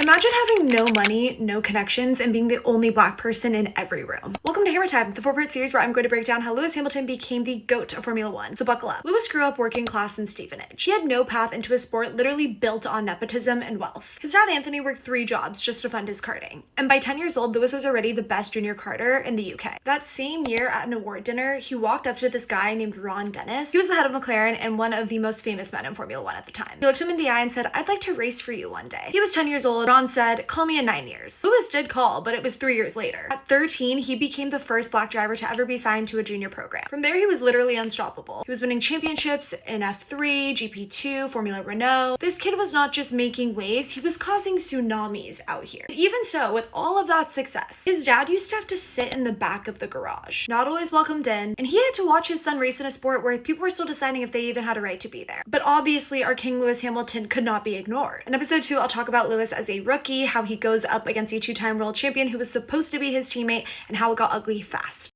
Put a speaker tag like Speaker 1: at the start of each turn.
Speaker 1: Imagine having no money, no connections, and being the only black person in every room. Welcome to Hammer Time, the 4-part series where I'm going to break down how Lewis Hamilton became the GOAT of Formula One. So buckle up. Lewis grew up working class in Stevenage. He had no path into a sport literally built on nepotism and wealth. His dad Anthony worked 3 jobs just to fund his karting. And by 10 years old, Lewis was already the best junior karter in the UK. That same year at an award dinner, he walked up to this guy named Ron Dennis. He was the head of McLaren and one of the most famous men in Formula One at the time. He looked him in the eye and said, "I'd like to race for you one day." He was 10 years old. Ron said, "Call me in 9 years." Lewis did call, but it was 3 years later. At 13, he became the first black driver to ever be signed to a junior program. From there, he was literally unstoppable. He was winning championships in F3, GP2, Formula Renault. This kid was not just making waves, he was causing tsunamis out here. Even so, with all of that success, his dad used to have to sit in the back of the garage, not always welcomed in, and he had to watch his son race in a sport where people were still deciding if they even had a right to be there. But obviously, our King Lewis Hamilton could not be ignored. In episode 2, I'll talk about Lewis as a rookie, how he goes up against a 2-time world champion who was supposed to be his teammate, and how it got ugly fast.